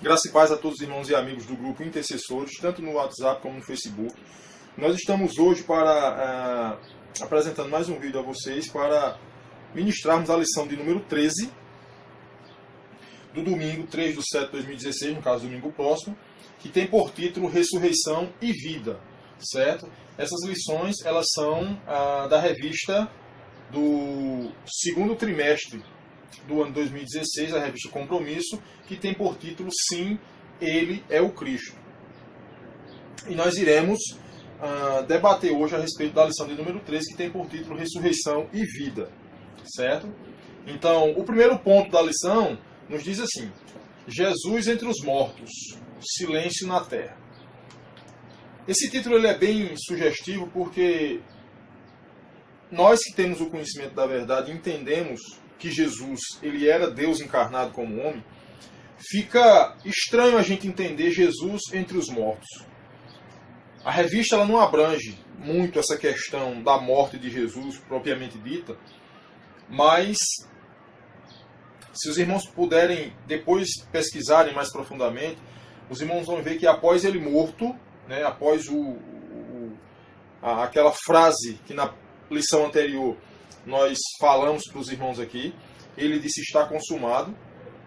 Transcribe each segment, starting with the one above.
Graça e paz a todos os irmãos e amigos do grupo Intercessores, tanto no WhatsApp como no Facebook. Nós estamos hoje apresentando mais um vídeo a vocês para ministrarmos a lição de número 13 do domingo 3/7/2016, no caso domingo próximo, que tem por título Ressurreição e Vida, certo? Essas lições elas são da revista do segundo trimestre do ano 2016, a revista Compromisso, que tem por título Sim, Ele é o Cristo. E nós iremos debater hoje a respeito da lição de número 13, que tem por título Ressurreição e Vida, certo? Então, o primeiro ponto da lição nos diz assim: Jesus entre os mortos, silêncio na terra. Esse título ele é bem sugestivo porque nós que temos o conhecimento da verdade entendemos que Jesus ele era Deus encarnado como homem. Fica estranho a gente entender Jesus entre os mortos. A revista ela não abrange muito essa questão da morte de Jesus propriamente dita, mas se os irmãos puderem depois pesquisarem mais profundamente, os irmãos vão ver que após ele morto, né, após aquela frase que na lição anterior nós falamos para os irmãos aqui, ele disse está consumado,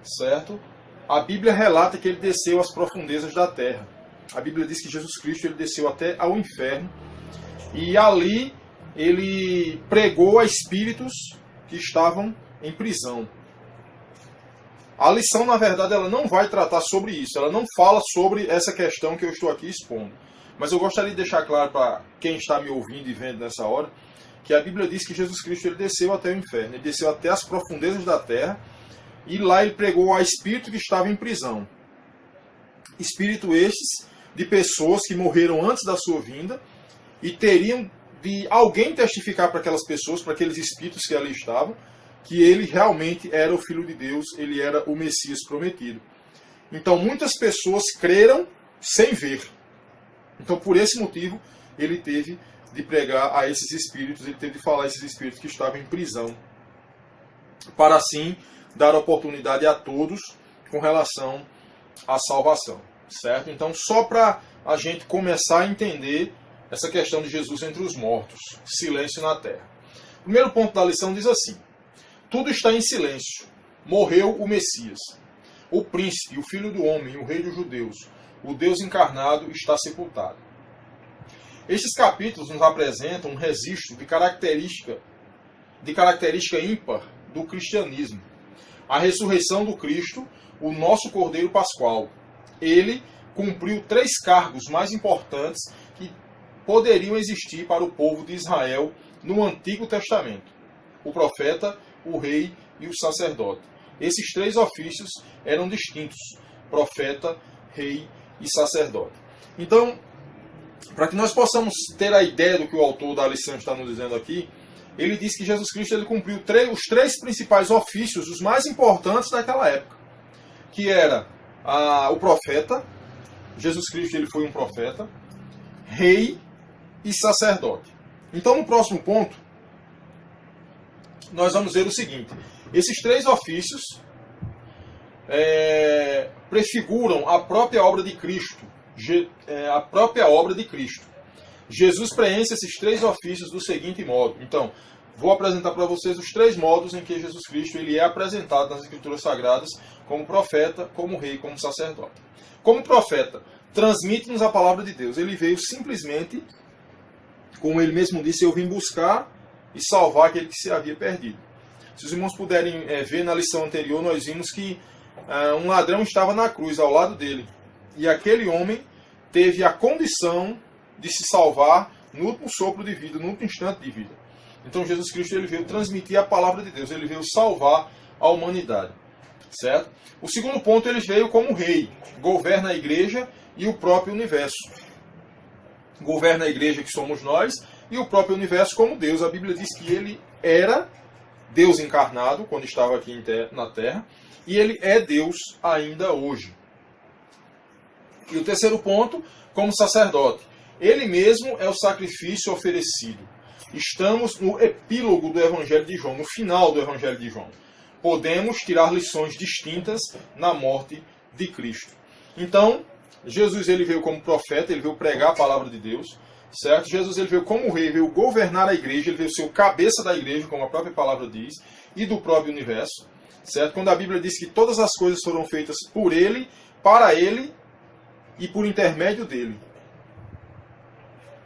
certo? A Bíblia relata que ele desceu às profundezas da terra. A Bíblia diz que Jesus Cristo ele desceu até ao inferno e ali ele pregou a espíritos que estavam em prisão. A lição, na verdade, ela não vai tratar sobre isso, ela não fala sobre essa questão que eu estou aqui expondo. Mas eu gostaria de deixar claro para quem está me ouvindo e vendo nessa hora, que a Bíblia diz que Jesus Cristo ele desceu até o inferno, ele desceu até as profundezas da terra, e lá ele pregou a espírito que estava em prisão. Espírito estes de pessoas que morreram antes da sua vinda, e teriam de alguém testificar para aquelas pessoas, para aqueles espíritos que ali estavam, que ele realmente era o Filho de Deus, ele era o Messias prometido. Então muitas pessoas creram sem ver. Então por esse motivo ele teve de pregar a esses espíritos, ele teve de falar a esses espíritos que estavam em prisão, para assim dar oportunidade a todos com relação à salvação, certo? Então só para a gente começar a entender essa questão de Jesus entre os mortos, silêncio na terra. O primeiro ponto da lição diz assim: tudo está em silêncio. Morreu o Messias. O príncipe, o filho do homem, o rei dos judeus, o Deus encarnado está sepultado. Estes capítulos nos apresentam um registro de característica ímpar do cristianismo. A ressurreição do Cristo, o nosso Cordeiro Pascual. Ele cumpriu 3 cargos mais importantes que poderiam existir para o povo de Israel no Antigo Testamento: o profeta, o rei e o sacerdote. Esses 3 ofícios eram distintos: profeta, rei e sacerdote. Então, para que nós possamos ter a ideia do que o autor da lição está nos dizendo aqui, ele diz que Jesus Cristo ele cumpriu os 3 principais ofícios, os mais importantes daquela época, que era o profeta. Jesus Cristo ele foi um profeta, rei e sacerdote. Então, no próximo ponto, nós vamos ver o seguinte: esses 3 ofícios prefiguram a própria obra de Cristo. A própria obra de Cristo. Jesus preenche esses 3 ofícios do seguinte modo. Então, vou apresentar para vocês os 3 modos em que Jesus Cristo ele é apresentado nas Escrituras Sagradas como profeta, como rei, como sacerdote. Como profeta, transmite-nos a palavra de Deus. Ele veio simplesmente, como ele mesmo disse, eu vim buscar e salvar aquele que se havia perdido. Se os irmãos puderem ver na lição anterior, nós vimos que um ladrão estava na cruz ao lado dele. E aquele homem teve a condição de se salvar no último sopro de vida, no último instante de vida. Então Jesus Cristo ele veio transmitir a palavra de Deus, ele veio salvar a humanidade, certo? O segundo ponto, ele veio como rei, governa a igreja e o próprio universo. Governa a igreja que somos nós e o próprio universo como Deus. A Bíblia diz que ele era Deus encarnado quando estava aqui na terra e ele é Deus ainda hoje. E o terceiro ponto, como sacerdote. Ele mesmo é o sacrifício oferecido. Estamos no epílogo do Evangelho de João, no final do Evangelho de João. Podemos tirar lições distintas na morte de Cristo. Então, Jesus ele veio como profeta, ele veio pregar a palavra de Deus, certo? Jesus ele veio como rei, veio governar a igreja, ele veio ser o cabeça da igreja, como a própria palavra diz, e do próprio universo, certo? Quando a Bíblia diz que todas as coisas foram feitas por ele, para ele e por intermédio dele.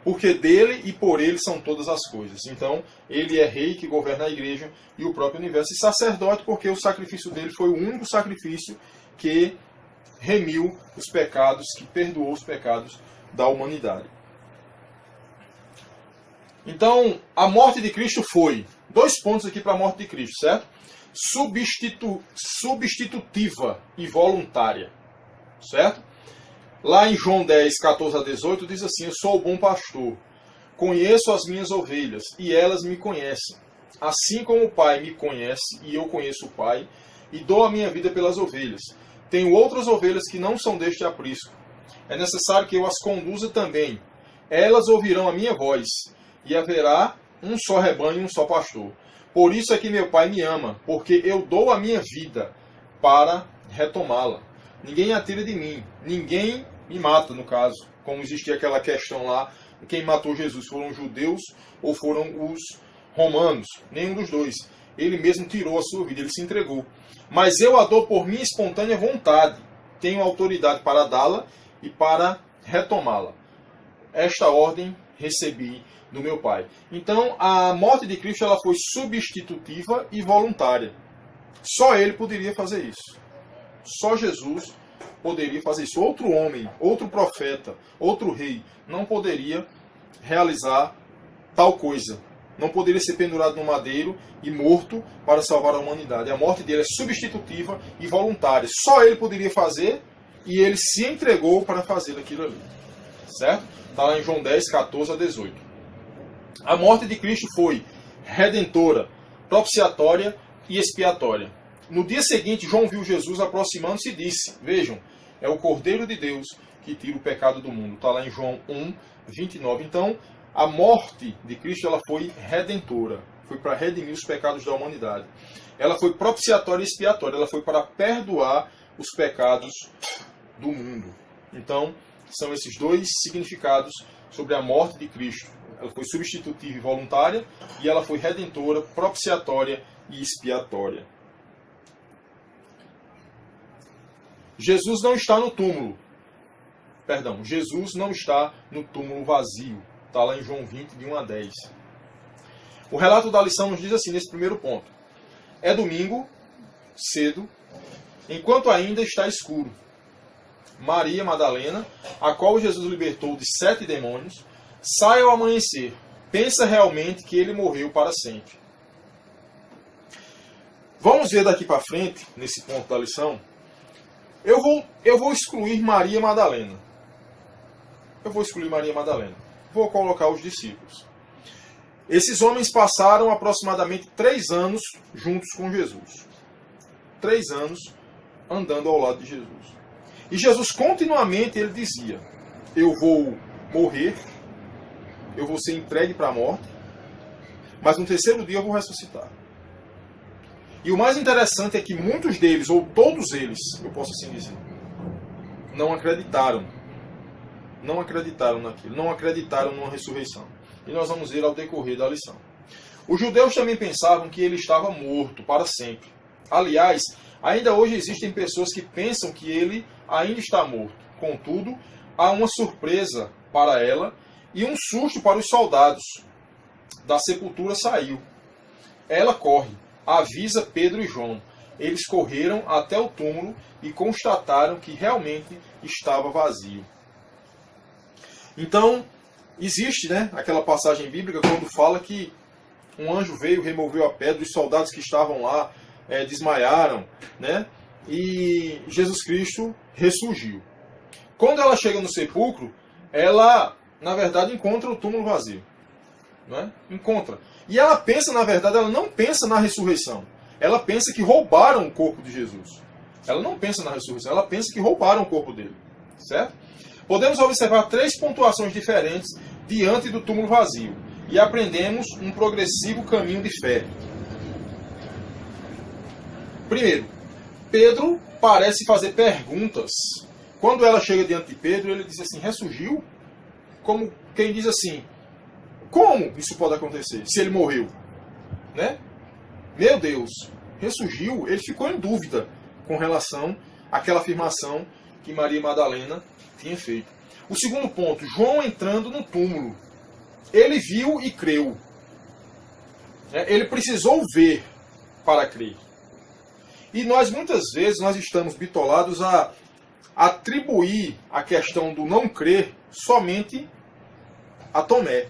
Porque dele e por ele são todas as coisas. Então, ele é rei que governa a igreja e o próprio universo. E sacerdote, porque o sacrifício dele foi o único sacrifício que remiu os pecados, que perdoou os pecados da humanidade. Então, a morte de Cristo foi, 2 pontos aqui para a morte de Cristo, certo? Substitutiva e voluntária, certo? Lá em João 10, 14 a 18, diz assim: eu sou o bom pastor, conheço as minhas ovelhas, e elas me conhecem. Assim como o Pai me conhece, e eu conheço o Pai, e dou a minha vida pelas ovelhas. Tenho outras ovelhas que não são deste aprisco. É necessário que eu as conduza também. Elas ouvirão a minha voz, e haverá um só rebanho e um só pastor. Por isso é que meu Pai me ama, porque eu dou a minha vida para retomá-la. Ninguém a tira de mim, ninguém me mata, no caso. Como existia aquela questão lá, quem matou Jesus, foram os judeus ou foram os romanos? Nenhum dos dois. Ele mesmo tirou a sua vida, ele se entregou. Mas eu a dou por minha espontânea vontade. Tenho autoridade para dá-la e para retomá-la. Esta ordem recebi do meu Pai. Então, a morte de Cristo ela foi substitutiva e voluntária. Só ele poderia fazer isso. Só Jesus poderia fazer isso. Outro homem, outro profeta, outro rei não poderia realizar tal coisa. Não poderia ser pendurado no madeiro e morto para salvar a humanidade. A morte dele é substitutiva e voluntária. Só ele poderia fazer e ele se entregou para fazer aquilo ali. Certo? Está lá em João 10, 14 a 18. A morte de Cristo foi redentora, propiciatória e expiatória. No dia seguinte, João viu Jesus aproximando-se e disse: vejam, é o Cordeiro de Deus que tira o pecado do mundo. Está lá em João 1, 29. Então, a morte de Cristo ela foi redentora. Foi para redimir os pecados da humanidade. Ela foi propiciatória e expiatória. Ela foi para perdoar os pecados do mundo. Então, são esses 2 significados sobre a morte de Cristo. Ela foi substitutiva e voluntária, e ela foi redentora, propiciatória e expiatória. Jesus não está no túmulo. Perdão, Jesus não está no túmulo vazio. Está lá em João 20, de 1 a 10. O relato da lição nos diz assim, nesse primeiro ponto. É domingo, cedo, enquanto ainda está escuro. Maria Madalena, a qual Jesus libertou de 7 demônios, sai ao amanhecer. Pensa realmente que ele morreu para sempre. Vamos ver daqui para frente, nesse ponto da lição. Eu vou excluir Maria Madalena. Eu vou excluir Maria Madalena. Vou colocar os discípulos. Esses homens passaram aproximadamente 3 anos juntos com Jesus. 3 anos andando ao lado de Jesus. E Jesus continuamente ele dizia: eu vou morrer, eu vou ser entregue para a morte, mas no 3º dia eu vou ressuscitar. E o mais interessante é que muitos deles, ou todos eles, eu posso assim dizer, não acreditaram. Não acreditaram naquilo, não acreditaram numa ressurreição. E nós vamos ver ao decorrer da lição. Os judeus também pensavam que ele estava morto para sempre. Aliás, ainda hoje existem pessoas que pensam que ele ainda está morto. Contudo, há uma surpresa para ela e um susto para os soldados. Da sepultura saiu. Ela corre, avisa Pedro e João. Eles correram até o túmulo e constataram que realmente estava vazio. Então, existe, aquela passagem bíblica quando fala que um anjo veio, removeu a pedra, os soldados que estavam lá desmaiaram, e Jesus Cristo ressurgiu. Quando ela chega no sepulcro, ela, na verdade, encontra o túmulo vazio. Encontra. E ela pensa, na verdade, ela não pensa na ressurreição. Ela pensa que roubaram o corpo de Jesus. Ela não pensa na ressurreição, ela pensa que roubaram o corpo dele. Certo? Podemos observar 3 pontuações diferentes diante do túmulo vazio. E aprendemos um progressivo caminho de fé. Primeiro, Pedro parece fazer perguntas quando ela chega diante de Pedro, ele diz assim, ressurgiu? Como quem diz assim, como isso pode acontecer, se ele morreu? Né? Meu Deus, ressurgiu? Ele ficou em dúvida com relação àquela afirmação que Maria Madalena tinha feito. O segundo ponto, João entrando no túmulo. Ele viu e creu. Ele precisou ver para crer. E nós, muitas vezes, nós estamos bitolados a atribuir a questão do não crer somente a Tomé.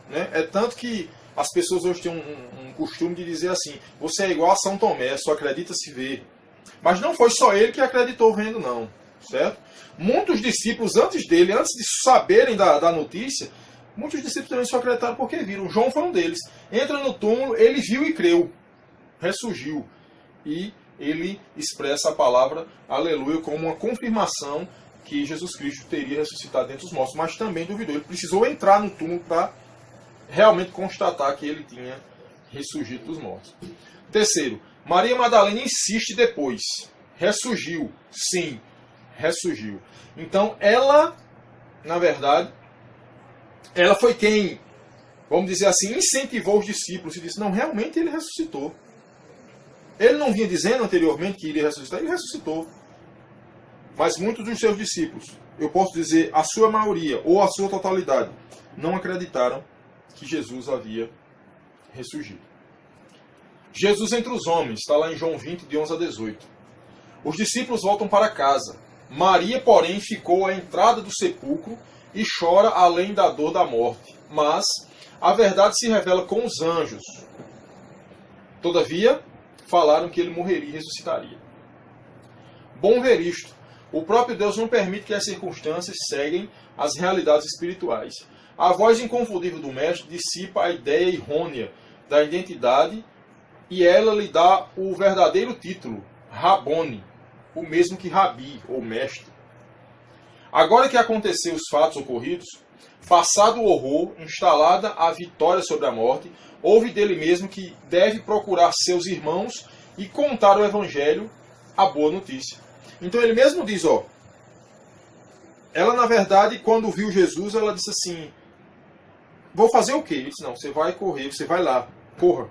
Né? É tanto que as pessoas hoje têm um costume de dizer assim, você é igual a São Tomé, só acredita se ver. Mas não foi só ele que acreditou vendo, não. Certo? Muitos discípulos antes dele, antes de saberem da notícia, muitos discípulos também só acreditaram porque viram. João foi um deles. Entra no túmulo, ele viu e creu. Ressurgiu. E ele expressa a palavra aleluia como uma confirmação que Jesus Cristo teria ressuscitado dentre os mortos. Mas também duvidou. Ele precisou entrar no túmulo para realmente constatar que ele tinha ressurgido dos mortos. Terceiro, Maria Madalena insiste depois. Ressurgiu. Sim, ressurgiu. Então ela, na verdade, ela foi quem, vamos dizer assim, incentivou os discípulos e disse, não, realmente ele ressuscitou. Ele não vinha dizendo anteriormente que iria ressuscitar, ele ressuscitou. Mas muitos dos seus discípulos, eu posso dizer a sua maioria ou a sua totalidade, não acreditaram que Jesus havia ressurgido. Jesus entre os homens, está lá em João 20, de 11 a 18. Os discípulos voltam para casa. Maria, porém, ficou à entrada do sepulcro e chora além da dor da morte. Mas a verdade se revela com os anjos. Todavia, falaram que ele morreria e ressuscitaria. Bom ver isto. O próprio Deus não permite que as circunstâncias seguem as realidades espirituais. A voz inconfundível do Mestre dissipa a ideia errônea da identidade e ela lhe dá o verdadeiro título, Rabone, o mesmo que Rabi, ou Mestre. Agora que aconteceu os fatos ocorridos, passado o horror, instalada a vitória sobre a morte, ouve dele mesmo que deve procurar seus irmãos e contar o Evangelho, a boa notícia. Então ele mesmo diz, ela na verdade, quando viu Jesus, ela disse assim, vou fazer o quê? Ele disse, não, você vai correr, você vai lá, corra,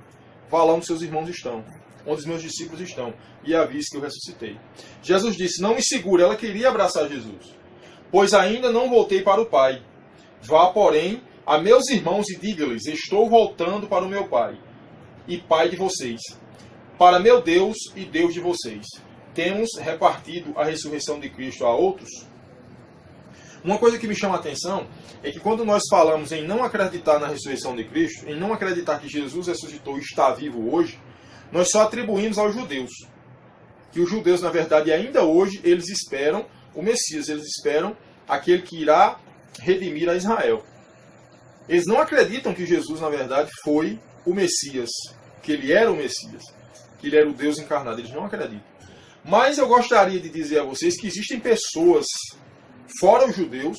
vá lá onde seus irmãos estão, onde os meus discípulos estão, e avise que eu ressuscitei. Jesus disse, não me segure, ela queria abraçar Jesus, pois ainda não voltei para o Pai. Vá, porém, a meus irmãos e diga-lhes, estou voltando para o meu Pai, e Pai de vocês, para meu Deus e Deus de vocês. Temos repartido a ressurreição de Cristo a outros? Uma coisa que me chama a atenção é que quando nós falamos em não acreditar na ressurreição de Cristo, em não acreditar que Jesus ressuscitou e está vivo hoje, nós só atribuímos aos judeus. Que os judeus, na verdade, ainda hoje, eles esperam o Messias, eles esperam aquele que irá redimir a Israel. Eles não acreditam que Jesus, na verdade, foi o Messias, que ele era o Messias, que ele era o Deus encarnado. Eles não acreditam. Mas eu gostaria de dizer a vocês que existem pessoas, fora os judeus,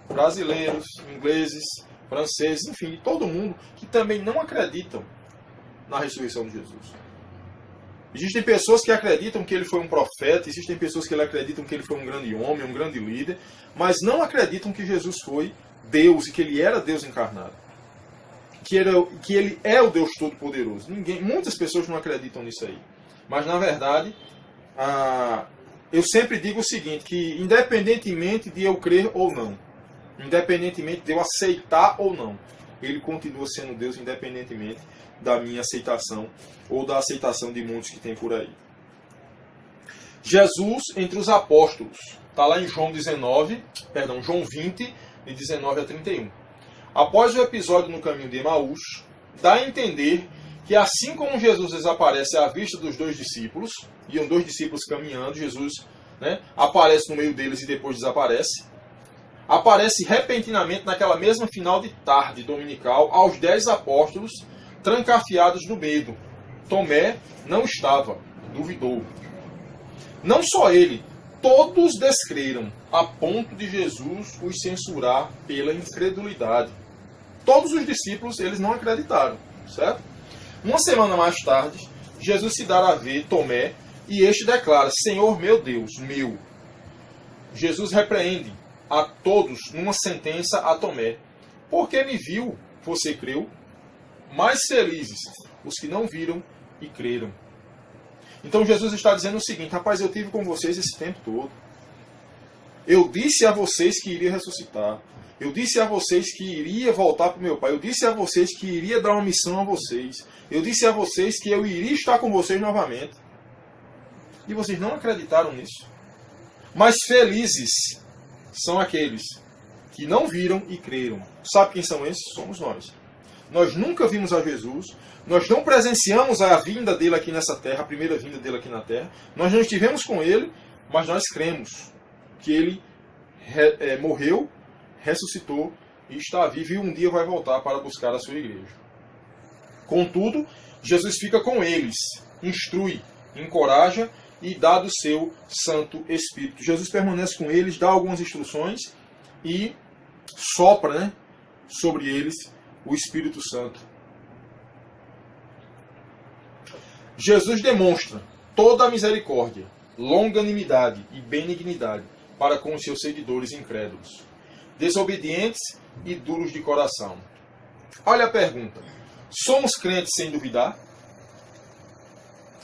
brasileiros, ingleses, franceses, enfim, de todo mundo, que também não acreditam na ressurreição de Jesus. Existem pessoas que acreditam que ele foi um profeta, existem pessoas que acreditam que ele foi um grande homem, um grande líder, mas não acreditam que Jesus foi Deus e que ele era Deus encarnado. Que ele é o Deus Todo-Poderoso. Muitas pessoas não acreditam nisso aí. Mas, na verdade, eu sempre digo o seguinte, que independentemente de eu crer ou não, independentemente de eu aceitar ou não, ele continua sendo Deus independentemente da minha aceitação ou da aceitação de muitos que tem por aí. Jesus entre os apóstolos. Está lá em João 20, de 19 a 31. Após o episódio no caminho de Emaús, dá a entender que assim como Jesus desaparece à vista dos dois discípulos, iam dois discípulos caminhando, Jesus aparece no meio deles e depois desaparece, aparece repentinamente naquela mesma final de tarde dominical aos 10 apóstolos trancafiados no medo. Tomé não estava, duvidou. Não só ele, todos descreram, a ponto de Jesus os censurar pela incredulidade. Todos os discípulos, eles não acreditaram, certo? Uma semana mais tarde, Jesus se dará a ver Tomé, e este declara, Senhor meu Deus, meu. Jesus repreende a todos numa sentença a Tomé. Porque me viu, você creu? Mais felizes os que não viram e creram. Então Jesus está dizendo o seguinte: rapaz, eu tive com vocês esse tempo todo. Eu disse a vocês que iria ressuscitar. Eu disse a vocês que iria voltar para o meu Pai. Eu disse a vocês que iria dar uma missão a vocês. Eu disse a vocês que eu iria estar com vocês novamente. E vocês não acreditaram nisso. Mas felizes são aqueles que não viram e creram. Sabe quem são esses? Somos nós. Nós nunca vimos a Jesus. Nós não presenciamos a vinda dele aqui nessa terra, a primeira vinda dele aqui na terra. Nós não estivemos com ele, mas nós cremos que ele morreu, ressuscitou e está vivo e um dia vai voltar para buscar a sua igreja. Contudo, Jesus fica com eles, instrui, encoraja e dá do seu Santo Espírito. Jesus permanece com eles, dá algumas instruções e sopra, sobre eles o Espírito Santo. Jesus demonstra toda a misericórdia, longanimidade e benignidade para com os seus seguidores incrédulos, desobedientes e duros de coração. Olha a pergunta: somos crentes sem duvidar?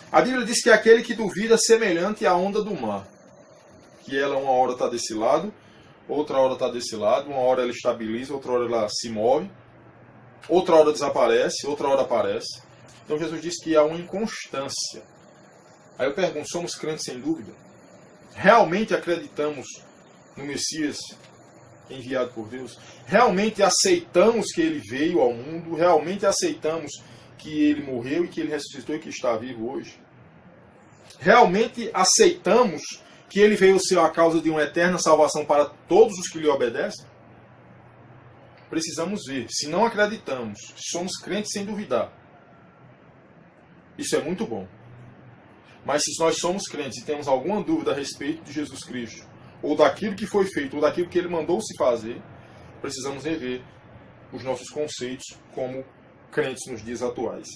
A Bíblia diz que aquele que duvida é semelhante à onda do mar, que ela uma hora está desse lado, outra hora está desse lado, uma hora ela estabiliza, outra hora ela se move, outra hora desaparece, outra hora aparece. Então Jesus diz que há uma inconstância. Aí eu pergunto: somos crentes sem dúvida? Realmente acreditamos no Messias enviado por Deus? Realmente aceitamos que ele veio ao mundo? Realmente aceitamos que ele morreu e que ele ressuscitou e que está vivo hoje? Realmente aceitamos que ele veio ser a causa de uma eterna salvação para todos os que lhe obedecem? Precisamos ver. Se não acreditamos, somos crentes sem duvidar. Isso é muito bom. Mas se nós somos crentes e temos alguma dúvida a respeito de Jesus Cristo, ou daquilo que foi feito, ou daquilo que ele mandou se fazer, precisamos rever os nossos conceitos como crentes nos dias atuais.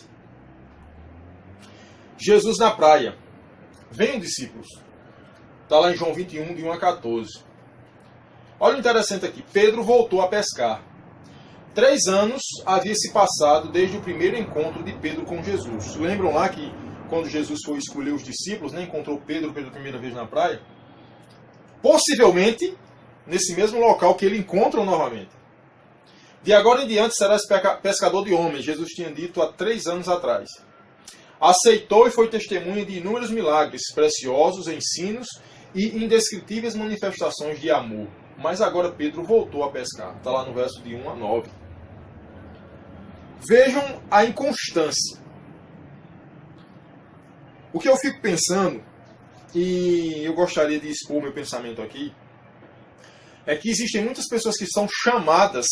Jesus na praia. Venham, discípulos. Está lá em João 21, de 1 a 14. Olha o interessante aqui. Pedro voltou a pescar. 3 anos havia se passado desde o primeiro encontro de Pedro com Jesus. Lembram lá que quando Jesus foi escolher os discípulos, encontrou Pedro pela primeira vez na praia? Possivelmente nesse mesmo local que ele encontra novamente. De agora em diante serás pescador de homens, Jesus tinha dito há 3 anos atrás. Aceitou e foi testemunha de inúmeros milagres, preciosos ensinos e indescritíveis manifestações de amor. Mas agora Pedro voltou a pescar. Está lá no verso de 1 a 9. Vejam a inconstância. O que eu fico pensando, e eu gostaria de expor meu pensamento aqui, é que existem muitas pessoas que são chamadas,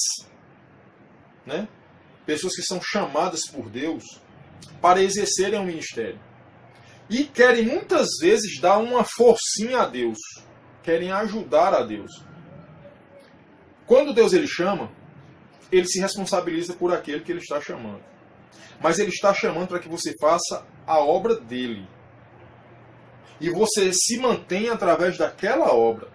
pessoas que são chamadas por Deus para exercerem um ministério. E querem muitas vezes dar uma forcinha a Deus. Querem ajudar a Deus. Quando Deus ele chama, ele se responsabiliza por aquele que ele está chamando. Mas ele está chamando para que você faça a obra dele. E você se mantenha através daquela obra.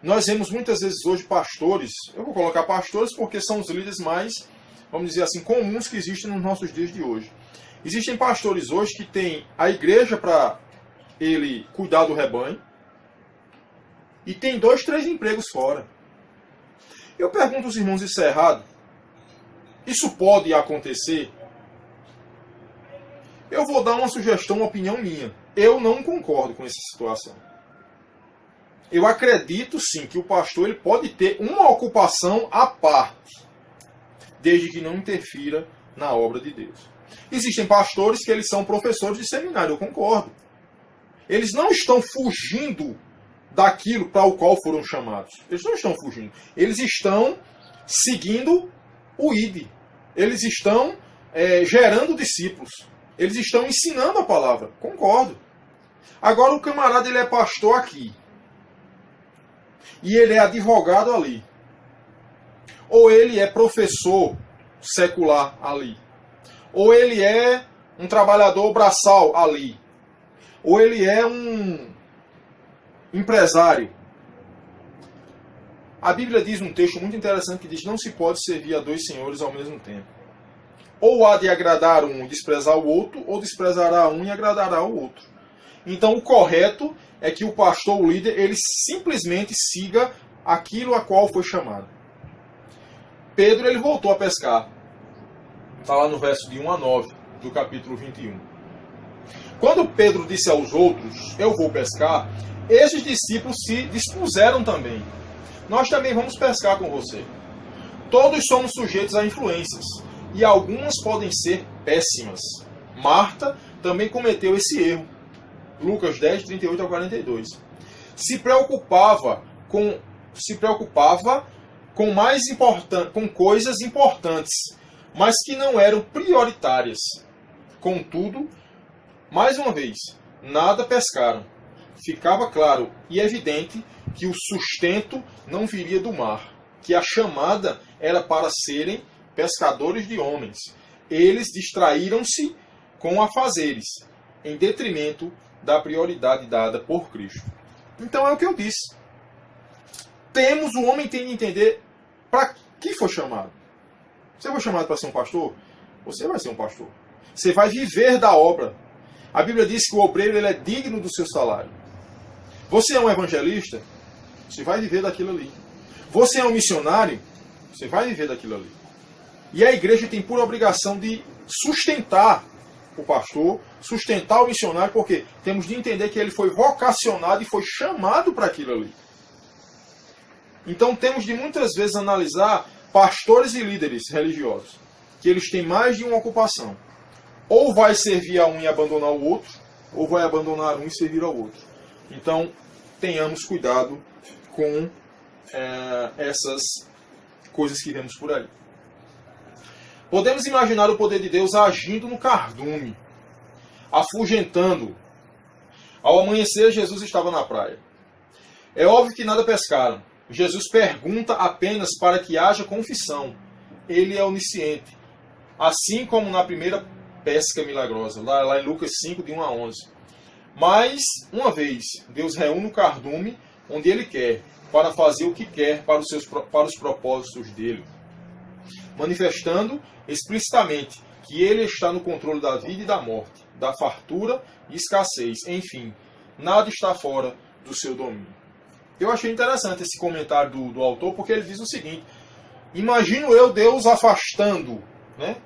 Nós vemos muitas vezes hoje pastores, eu vou colocar pastores porque são os líderes mais, vamos dizer assim, comuns que existem nos nossos dias de hoje. Existem pastores hoje que têm a igreja para ele cuidar do rebanho e tem 2, 3 empregos fora. Eu pergunto aos irmãos, isso é errado? Isso pode acontecer? Eu vou dar uma sugestão, uma opinião minha. Eu não concordo com essa situação. Eu acredito sim que o pastor ele pode ter uma ocupação à parte, desde que não interfira na obra de Deus. Existem pastores que eles são professores de seminário, eu concordo. Eles não estão fugindo daquilo para o qual foram chamados. Eles não estão fugindo. Eles estão seguindo o ID. Eles estão gerando discípulos. Eles estão ensinando a palavra. Concordo. Agora o camarada ele é pastor aqui. E ele é advogado ali. Ou ele é professor secular ali. Ou ele é um trabalhador braçal ali. Ou ele é um empresário A Bíblia diz um texto muito interessante que diz: não se pode servir a dois senhores ao mesmo tempo. Ou há de agradar um e desprezar o outro, ou desprezará um e agradará o outro. Então o correto é que o pastor, o líder, ele simplesmente siga aquilo a qual foi chamado. Pedro, ele voltou a pescar. Está lá no verso de 1 a 9 do capítulo 21. Quando Pedro disse aos outros: eu vou pescar, esses discípulos se dispuseram também. Nós também vamos pescar com você. Todos somos sujeitos a influências, e algumas podem ser péssimas. Marta também cometeu esse erro. Lucas 10, 38 a 42. Se preocupava com com coisas importantes, mas que não eram prioritárias. Contudo, mais uma vez, nada pescaram. Ficava claro e evidente que o sustento não viria do mar, que a chamada era para serem pescadores de homens. Eles distraíram-se com afazeres, em detrimento da prioridade dada por Cristo. Então é o que eu disse. O homem tem de entender para que foi chamado. Você foi chamado para ser um pastor? Você vai ser um pastor. Você vai viver da obra. A Bíblia diz que o obreiro ele é digno do seu salário. Você é um evangelista? Você vai viver daquilo ali. Você é um missionário? Você vai viver daquilo ali. E a igreja tem por obrigação de sustentar o pastor, sustentar o missionário, porque temos de entender que ele foi vocacionado e foi chamado para aquilo ali. Então temos de muitas vezes analisar pastores e líderes religiosos, que eles têm mais de uma ocupação. Ou vai servir a um e abandonar o outro, ou vai abandonar um e servir ao outro. Então tenhamos cuidado com essas coisas que vemos por aí. Podemos imaginar o poder de Deus agindo no cardume, afugentando. Ao amanhecer, Jesus estava na praia. É óbvio que nada pescaram. Jesus pergunta apenas para que haja confissão. Ele é onisciente. Assim como na primeira pesca milagrosa, lá em Lucas 5, de 1 a 11. Mas, uma vez, Deus reúne o cardume onde Ele quer, para fazer o que quer para os propósitos dEle. Manifestando explicitamente que Ele está no controle da vida e da morte, da fartura e escassez. Enfim, nada está fora do seu domínio. Eu achei interessante esse comentário do autor, porque ele diz o seguinte: imagino eu Deus afastando, né?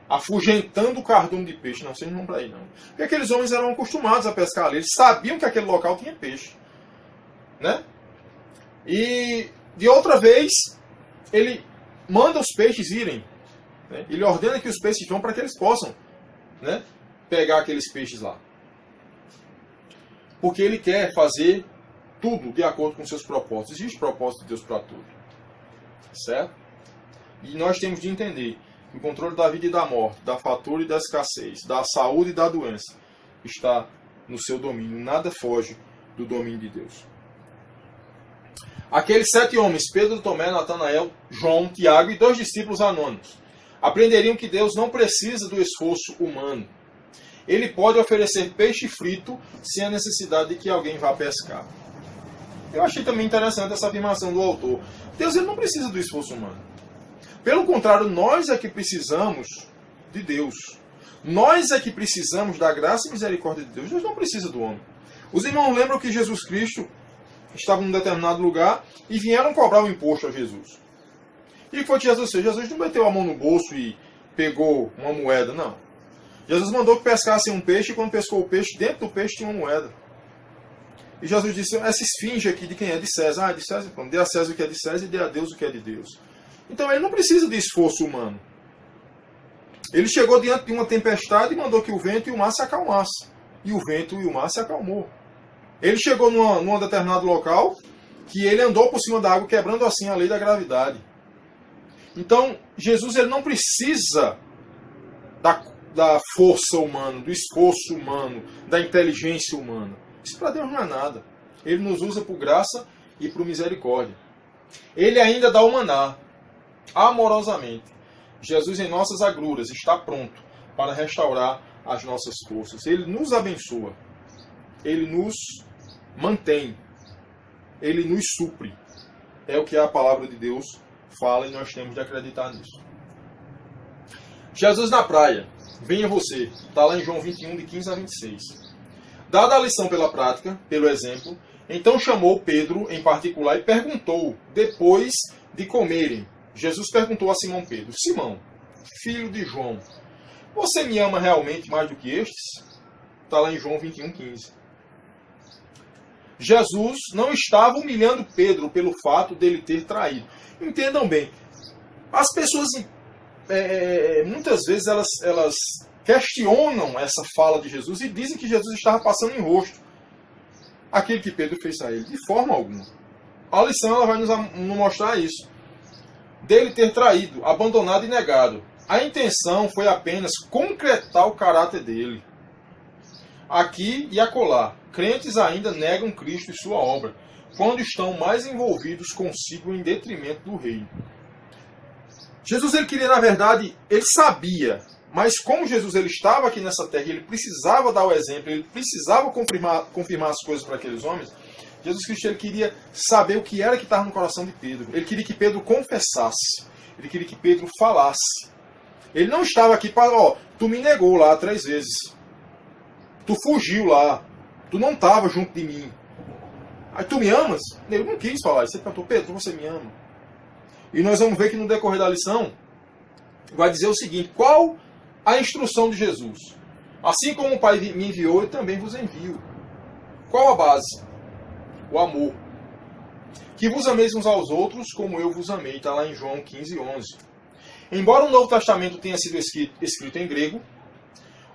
Afugentando o cardume de peixe. Não, vocês não vão para aí não. Porque aqueles homens eram acostumados a pescar ali. Eles sabiam que aquele local tinha peixe, né? E de outra vez, ele manda os peixes irem, né? Ele ordena que os peixes vão para que eles possam, né, pegar aqueles peixes lá. Porque ele quer fazer tudo de acordo com seus propósitos. Existe propósito de Deus para tudo. Certo? E nós temos de entender que o controle da vida e da morte, da fartura e da escassez, da saúde e da doença, está no seu domínio. Nada foge do domínio de Deus. Aqueles 7 homens, Pedro, Tomé, Natanael, João, Tiago e 2 discípulos anônimos, aprenderiam que Deus não precisa do esforço humano. Ele pode oferecer peixe frito sem a necessidade de que alguém vá pescar. Eu achei também interessante essa afirmação do autor. Deus ele não precisa do esforço humano. Pelo contrário, nós é que precisamos de Deus. Nós é que precisamos da graça e misericórdia de Deus. Deus não precisa do homem. Os irmãos lembram que Jesus Cristo estava em um determinado lugar e vieram cobrar o imposto a Jesus. E o que foi que Jesus fez? Jesus não meteu a mão no bolso e pegou uma moeda, não. Jesus mandou que pescassem um peixe e quando pescou o peixe, dentro do peixe tinha uma moeda. E Jesus disse: essa esfinge aqui de quem é? De César. Ah, de César. Pronto. Dê a César o que é de César e dê a Deus o que é de Deus. Então ele não precisa de esforço humano. Ele chegou diante de uma tempestade e mandou que o vento e o mar se acalmassem. E o vento e o mar se acalmou. Ele chegou num determinado local que ele andou por cima da água, quebrando assim a lei da gravidade. Então, Jesus ele não precisa da força humana, do esforço humano, da inteligência humana. Isso para Deus não é nada. Ele nos usa por graça e por misericórdia. Ele ainda dá o maná, amorosamente. Jesus, em nossas agruras, está pronto para restaurar as nossas forças. Ele nos abençoa. Ele nos mantém. Ele nos supre. é o que a palavra de Deus fala e nós temos de acreditar nisso. Jesus na praia, venha você, está lá em João 21, de 15 a 26. Dada a lição pela prática, pelo exemplo, então chamou Pedro em particular e perguntou, depois de comerem, Jesus perguntou a Simão Pedro, Simão, filho de João, você me ama realmente mais do que estes? Está lá em João 21, 15. Jesus não estava humilhando Pedro pelo fato dele ter traído. Entendam bem, as pessoas muitas vezes elas questionam essa fala de Jesus e dizem que Jesus estava passando em rosto aquilo que Pedro fez a ele. De forma alguma. A lição ela vai nos mostrar isso. Dele ter traído, abandonado e negado. A intenção foi apenas concretar o caráter dele. Aqui e acolá, crentes ainda negam Cristo e sua obra, quando estão mais envolvidos consigo em detrimento do reino. Jesus ele queria, na verdade, ele sabia, mas como Jesus ele estava aqui nessa terra, ele precisava dar o exemplo, ele precisava confirmar as coisas para aqueles homens, Jesus Cristo ele queria saber o que era que estava no coração de Pedro. Ele queria que Pedro confessasse, ele queria que Pedro falasse. Ele não estava aqui para, tu me negou lá 3 vezes. Tu fugiu lá. Tu não estava junto de mim. Aí tu me amas? Eu não quis falar isso. Você perguntou, Pedro, você me ama? E nós vamos ver que no decorrer da lição vai dizer o seguinte, qual a instrução de Jesus? Assim como o Pai me enviou, eu também vos envio. Qual a base? O amor. Que vos ameis uns aos outros como eu vos amei. Está lá em João 15, 11. Embora o Novo Testamento tenha sido escrito em grego,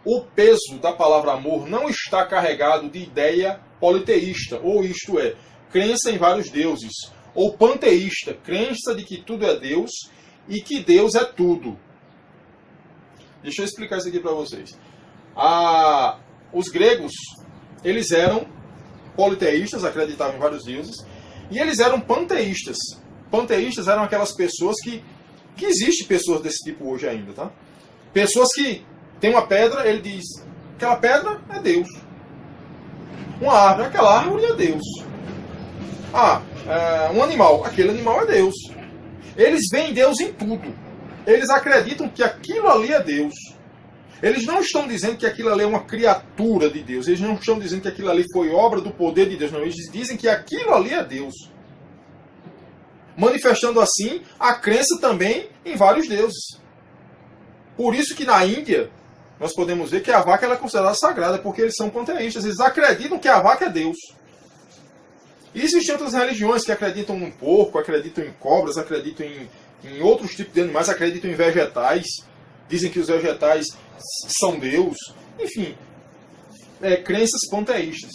o peso da palavra amor não está carregado de ideia politeísta, ou isto é, crença em vários deuses, ou panteísta, crença de que tudo é Deus e que Deus é tudo. Deixa eu explicar isso aqui para vocês. Os gregos, eles eram politeístas, acreditavam em vários deuses, e eles eram panteístas. Panteístas eram aquelas pessoas que existe pessoas desse tipo hoje ainda, tá? Pessoas que tem uma pedra, ele diz, aquela pedra é Deus. Uma árvore, aquela árvore é Deus. Um animal, aquele animal é Deus. Eles veem Deus em tudo. Eles acreditam que aquilo ali é Deus. Eles não estão dizendo que aquilo ali é uma criatura de Deus. Eles não estão dizendo que aquilo ali foi obra do poder de Deus. Não, eles dizem que aquilo ali é Deus. Manifestando assim a crença também em vários deuses. Por isso que na Índia nós podemos ver que a vaca ela é considerada sagrada, porque eles são panteístas, eles acreditam que a vaca é Deus. E existem outras religiões que acreditam no porco, acreditam em cobras, acreditam em outros tipos de animais, acreditam em vegetais, dizem que os vegetais são Deus, enfim, crenças panteístas.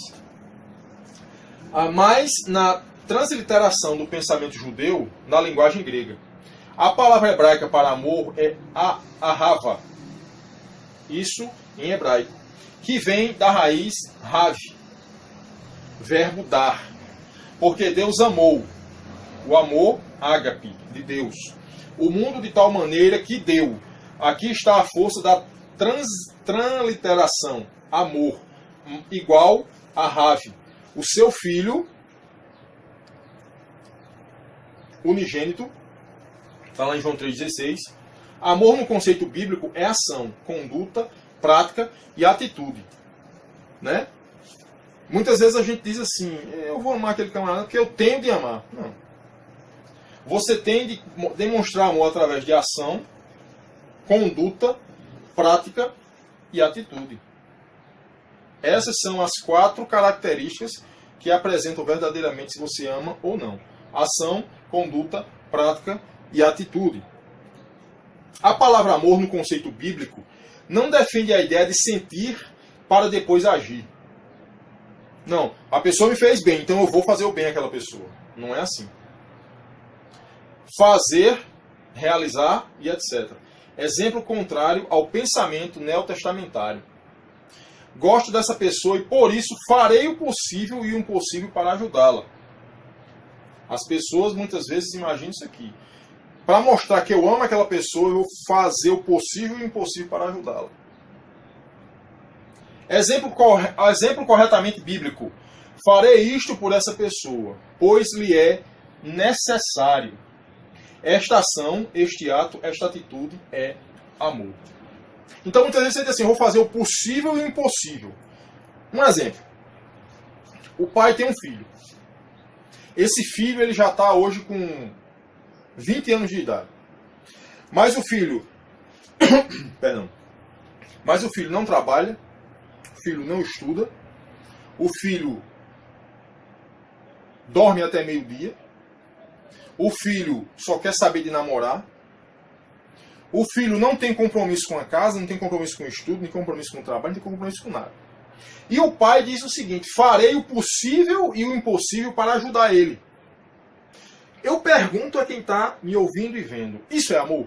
Mas na transliteração do pensamento judeu, na linguagem grega, a palavra hebraica para amor é ahava, isso em hebraico, que vem da raiz rav, verbo dar, porque Deus amou, o amor ágape, de Deus, o mundo de tal maneira que deu. Aqui está a força da transliteração, amor, igual a rav, o seu filho unigênito, está lá em João 3,16. Amor no conceito bíblico é ação, conduta, prática e atitude. Né? Muitas vezes a gente diz assim, eu vou amar aquele camarada porque eu tenho de amar. Não. Você tem de demonstrar amor através de ação, conduta, prática e atitude. Essas são as 4 características que apresentam verdadeiramente se você ama ou não. Ação, conduta, prática e atitude. A palavra amor no conceito bíblico não defende a ideia de sentir para depois agir. Não, a pessoa me fez bem, então eu vou fazer o bem àquela pessoa. Não é assim. Fazer, realizar e etc. Exemplo contrário ao pensamento neotestamentário. Gosto dessa pessoa e por isso farei o possível e o impossível para ajudá-la. As pessoas muitas vezes imaginam isso aqui. Para mostrar que eu amo aquela pessoa, eu vou fazer o possível e o impossível para ajudá-la. Exemplo corretamente bíblico. Farei isto por essa pessoa, pois lhe é necessário. Esta ação, este ato, esta atitude é amor. Então muitas vezes você diz assim, vou fazer o possível e o impossível. Um exemplo. O pai tem um filho. Esse filho ele já está hoje com 20 anos de idade. Mas o filho... Perdão. Mas o filho não trabalha, o filho não estuda, o filho dorme até meio-dia, o filho só quer saber de namorar, o filho não tem compromisso com a casa, não tem compromisso com o estudo, nem compromisso com o trabalho, não tem compromisso com nada. E o pai diz o seguinte, farei o possível e o impossível para ajudar ele. Eu pergunto a quem está me ouvindo e vendo, isso é amor?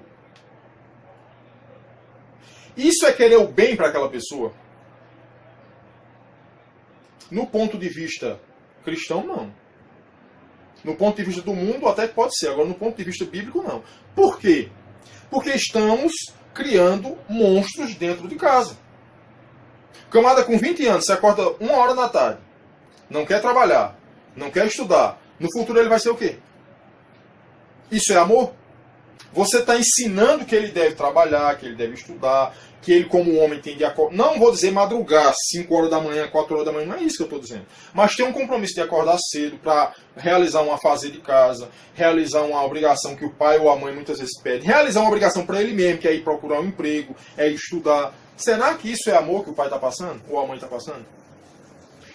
Isso é querer o bem para aquela pessoa? No ponto de vista cristão, não. No ponto de vista do mundo, até pode ser. Agora, no ponto de vista bíblico, não. Por quê? Porque estamos criando monstros dentro de casa. Camarada com 20 anos, você acorda 1h da tarde, não quer trabalhar, não quer estudar. No futuro ele vai ser o quê? Isso é amor? Você está ensinando que ele deve trabalhar, que ele deve estudar, que ele como homem tem de acordar. Não vou dizer madrugar, 5 horas da manhã, 4 horas da manhã, não é isso que eu estou dizendo. Mas tem um compromisso de acordar cedo para realizar um afazer de casa, realizar uma obrigação que o pai ou a mãe muitas vezes pede, realizar uma obrigação para ele mesmo, que é ir procurar um emprego, é ir estudar. Será que isso é amor que o pai está passando? Ou a mãe está passando?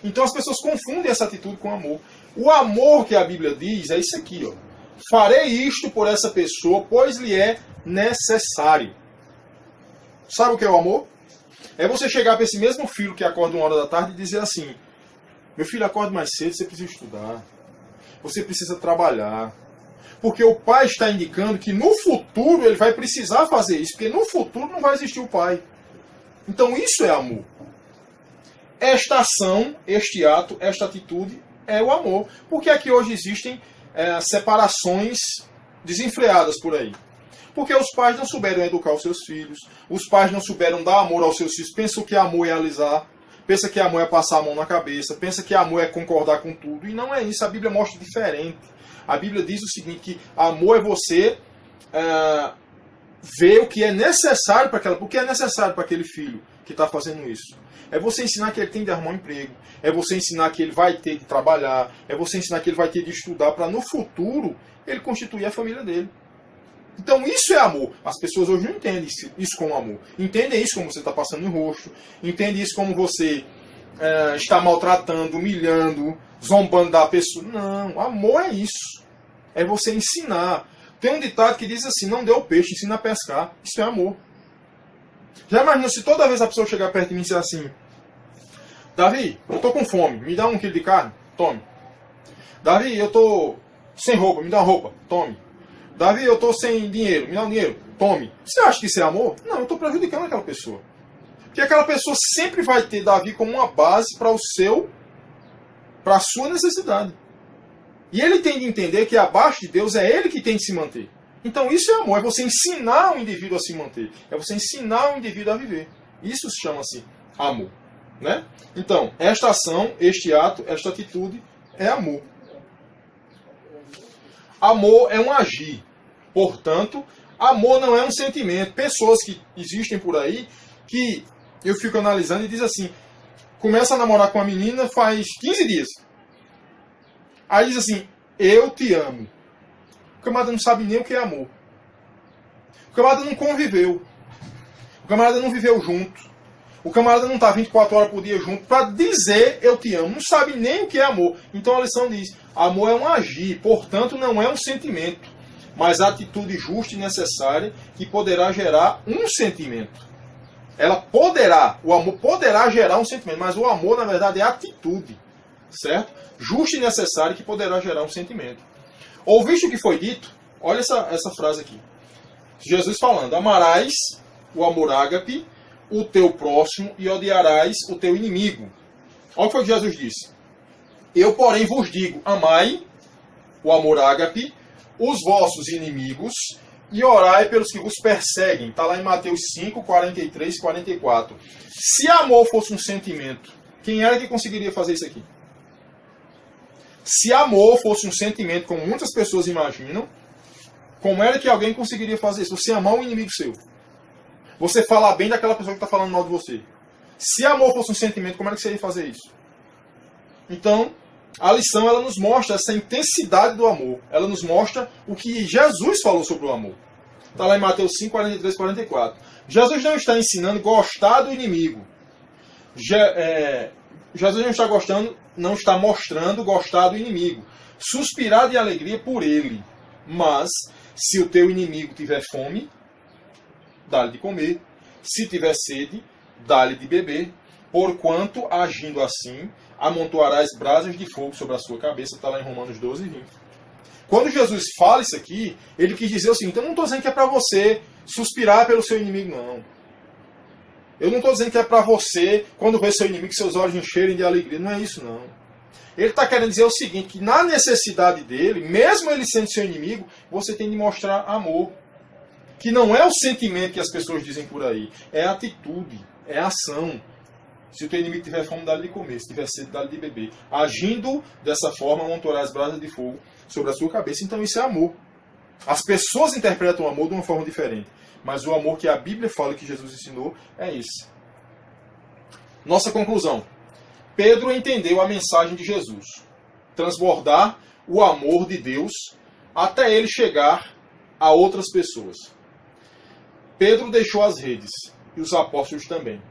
Então as pessoas confundem essa atitude com amor. O amor que a Bíblia diz é isso aqui, ó. Farei isto por essa pessoa, pois lhe é necessário. Sabe o que é o amor? É você chegar para esse mesmo filho que acorda 1h da tarde e dizer assim, meu filho, acorde mais cedo, você precisa estudar. Você precisa trabalhar. Porque o pai está indicando que no futuro ele vai precisar fazer isso, porque no futuro não vai existir o pai. Então isso é amor. Esta ação, este ato, esta atitude é o amor. Porque aqui hoje existem separações desenfreadas por aí. Porque os pais não souberam educar os seus filhos, os pais não souberam dar amor aos seus filhos, pensam que amor é alisar, pensa que amor é passar a mão na cabeça, pensa que amor é concordar com tudo, e não é isso, a Bíblia mostra diferente. A Bíblia diz o seguinte, que amor é você ver o que é necessário para aquela, o que é necessário para aquele filho que está fazendo isso. É você ensinar que ele tem de arrumar um emprego, é você ensinar que ele vai ter de trabalhar, é você ensinar que ele vai ter de estudar para no futuro ele constituir a família dele. Então isso é amor. As pessoas hoje não entendem isso como amor. Entendem isso como você está passando no rosto, entendem isso como você está maltratando, humilhando, zombando da pessoa. Não, amor é isso. É você ensinar. Tem um ditado que diz assim, não dê o peixe, ensina a pescar. Isso é amor. Já imaginou se toda vez a pessoa chegar perto de mim e dizer assim, Davi, eu estou com fome, me dá 1 quilo de carne? Tome. Davi, eu estou sem roupa, me dá uma roupa? Tome. Davi, eu estou sem dinheiro, me dá um dinheiro? Tome. Você acha que isso é amor? Não, eu estou prejudicando aquela pessoa. Porque aquela pessoa sempre vai ter Davi como uma base para a sua necessidade. E ele tem de entender que abaixo de Deus é ele que tem de se manter. Então isso é amor, é você ensinar o indivíduo a se manter. É você ensinar o indivíduo a viver. Isso se chama-se amor. Né? Então, esta ação, este ato, esta atitude é amor. Amor é um agir. Portanto, amor não é um sentimento. Pessoas que existem por aí que eu fico analisando e diz assim, começa a namorar com uma menina faz 15 dias. Aí diz assim, eu te amo. O camarada não sabe nem o que é amor. O camarada não conviveu. O camarada não viveu junto. O camarada não está 24 horas por dia junto para dizer eu te amo. Não sabe nem o que é amor. Então a lição diz, amor é um agir, portanto não é um sentimento, mas a atitude justa e necessária que poderá gerar um sentimento. O amor poderá gerar um sentimento, mas o amor na verdade é atitude, certo? Justa e necessária que poderá gerar um sentimento. Ouviste o que foi dito? Olha essa frase aqui. Jesus falando, amarás o amor ágape, o teu próximo e odiarás o teu inimigo. Olha o que foi que Jesus disse. Eu, porém, vos digo, amai o amor ágape, os vossos inimigos, e orai pelos que vos perseguem. Está lá em Mateus 5, 43 e 44. Se amor fosse um sentimento, quem era que conseguiria fazer isso aqui? Se amor fosse um sentimento, como muitas pessoas imaginam, como era que alguém conseguiria fazer isso? Você amar um inimigo seu. Você falar bem daquela pessoa que está falando mal de você. Se amor fosse um sentimento, como era que você ia fazer isso? Então, a lição ela nos mostra essa intensidade do amor. Ela nos mostra o que Jesus falou sobre o amor. Está lá em Mateus 5, 43, 44. Jesus não está ensinando gostar do inimigo. Jesus não está mostrando gostar do inimigo. Suspirar de alegria por ele. Mas, se o teu inimigo tiver fome, dá-lhe de comer. Se tiver sede, dá-lhe de beber. Porquanto, agindo assim, amontoarás brasas de fogo sobre a sua cabeça. Está lá em Romanos 12, 20. Quando Jesus fala isso aqui, ele quis dizer o seguinte: eu não estou dizendo que é para você suspirar pelo seu inimigo, não. Eu não estou dizendo que é para você, quando vê seu inimigo, seus olhos encherem de alegria. Não é isso, não. Ele está querendo dizer o seguinte, que na necessidade dele, mesmo ele sendo seu inimigo, você tem de mostrar amor. Que não é o sentimento que as pessoas dizem por aí. É a atitude, é a ação. Se o teu inimigo tiver fome, dá-lhe de comer. Se tiver sede, dá-lhe de beber. Agindo dessa forma, amontoarás as brasas de fogo sobre a sua cabeça. Então isso é amor. As pessoas interpretam o amor de uma forma diferente. Mas o amor que a Bíblia fala que Jesus ensinou é esse. Nossa conclusão. Pedro entendeu a mensagem de Jesus. Transbordar o amor de Deus até ele chegar a outras pessoas. Pedro deixou as redes. E os apóstolos também.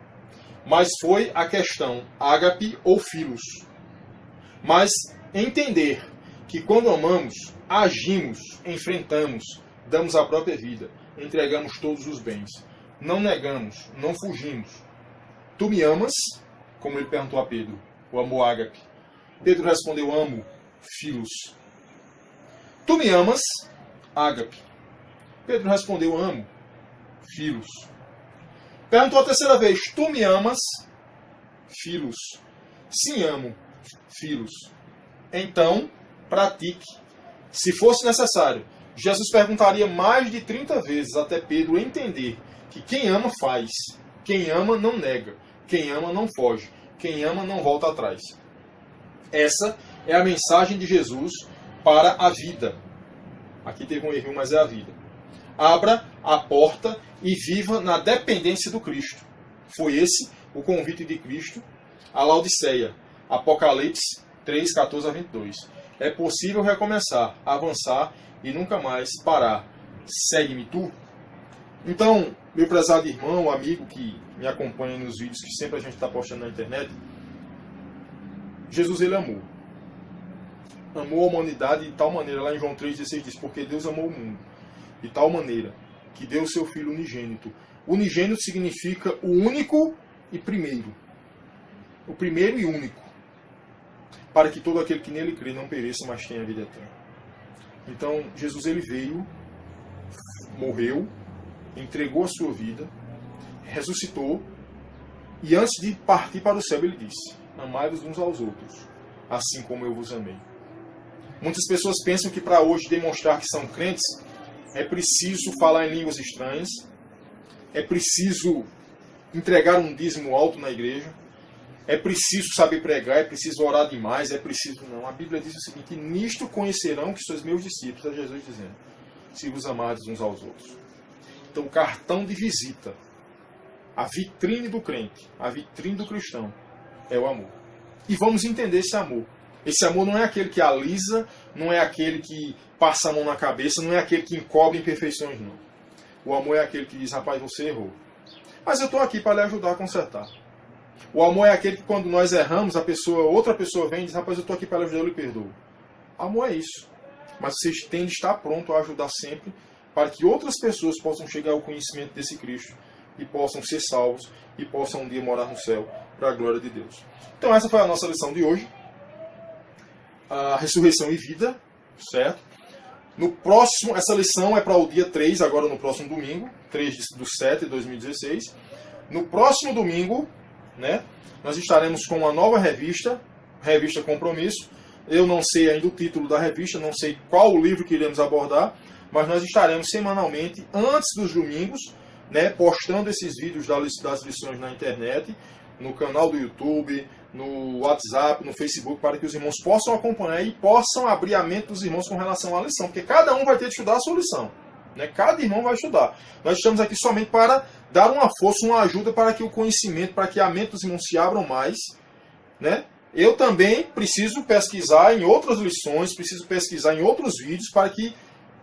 Mas foi a questão ágape ou filos. Mas entender que quando amamos, agimos, enfrentamos, damos a própria vida, entregamos todos os bens. Não negamos, não fugimos. Tu me amas? Como ele perguntou a Pedro, o amor ágape. Pedro respondeu, amo, filos. Tu me amas? Ágape. Pedro respondeu, amo, filos. Perguntou a terceira vez, tu me amas? Filos. Sim, amo, filos. Então, pratique. Se fosse necessário, Jesus perguntaria mais de 30 vezes até Pedro entender que quem ama faz, quem ama não nega, quem ama não foge, quem ama não volta atrás. Essa é a mensagem de Jesus para a vida. Aqui teve um erro, mas é a vida. Abra a porta e viva na dependência do Cristo. Foi esse o convite de Cristo à Laodiceia. Apocalipse 3, 14 a 22. É possível recomeçar, avançar e nunca mais parar. Segue-me tu. Então, meu prezado irmão, amigo que me acompanha nos vídeos que sempre a gente está postando na internet, Jesus ele amou. Amou a humanidade de tal maneira, lá em João 3,16 diz, porque Deus amou o mundo de tal maneira que deu o seu Filho unigênito. Unigênito significa o único e primeiro. O primeiro e único. Para que todo aquele que nele crê não pereça, mas tenha a vida eterna. Então, Jesus ele veio, morreu, entregou a sua vida, ressuscitou, e antes de partir para o céu ele disse, amai-vos uns aos outros, assim como eu vos amei. Muitas pessoas pensam que para hoje demonstrar que são crentes, é preciso falar em línguas estranhas, é preciso entregar um dízimo alto na igreja, é preciso saber pregar, é preciso orar demais, é preciso... Não, a Bíblia diz o seguinte, nisto conhecerão que sois meus discípulos, é Jesus dizendo, se vos amardes uns aos outros. Então o cartão de visita, a vitrine do crente, a vitrine do cristão, é o amor. E vamos entender esse amor. Esse amor não é aquele que alisa, não é aquele que passa a mão na cabeça, não é aquele que encobre imperfeições, não. O amor é aquele que diz, rapaz, você errou. Mas eu estou aqui para lhe ajudar a consertar. O amor é aquele que quando nós erramos, outra pessoa vem e diz, rapaz, eu estou aqui para lhe ajudar, eu lhe perdoo. Amor é isso. Mas vocês têm de estar pronto a ajudar sempre para que outras pessoas possam chegar ao conhecimento desse Cristo e possam ser salvos e possam um dia morar no céu para a glória de Deus. Então essa foi a nossa lição de hoje. A ressurreição e vida, certo? No próximo, essa lição é para o dia 3, agora no próximo domingo, 3/7/2016. No próximo domingo, né, nós estaremos com uma nova revista Compromisso. Eu não sei ainda o título da revista, não sei qual o livro que iremos abordar, mas nós estaremos semanalmente, antes dos domingos, né, postando esses vídeos das lições na internet, no canal do YouTube, no WhatsApp, no Facebook, para que os irmãos possam acompanhar e possam abrir a mente dos irmãos com relação à lição, porque cada um vai ter que estudar a sua lição, né? Cada irmão vai estudar. Nós estamos aqui somente para dar uma força, uma ajuda para que o conhecimento, para que a mente dos irmãos se abram mais, né? Eu também preciso pesquisar em outras lições, preciso pesquisar em outros vídeos para que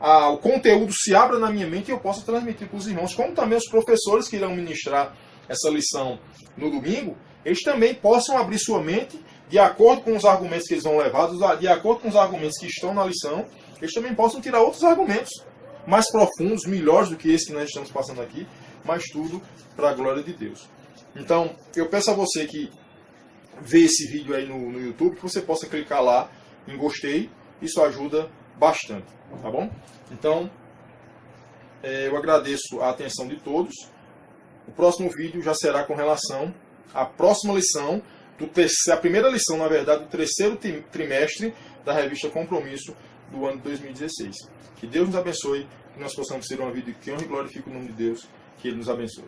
o conteúdo se abra na minha mente e eu possa transmitir para os irmãos, como também os professores que irão ministrar essa lição no domingo, eles também possam abrir sua mente de acordo com os argumentos que eles vão levar, de acordo com os argumentos que estão na lição, eles também possam tirar outros argumentos mais profundos, melhores do que esse que nós estamos passando aqui, mas tudo para a glória de Deus. Então, eu peço a você que vê esse vídeo aí no YouTube, que você possa clicar lá em gostei, isso ajuda bastante, tá bom? Então, eu agradeço a atenção de todos. O próximo vídeo já será com relação à próxima lição, a primeira lição, na verdade, do terceiro trimestre da revista Compromisso do ano de 2016. Que Deus nos abençoe, que nós possamos ter uma vida que honra e glorifique o nome de Deus, que Ele nos abençoe.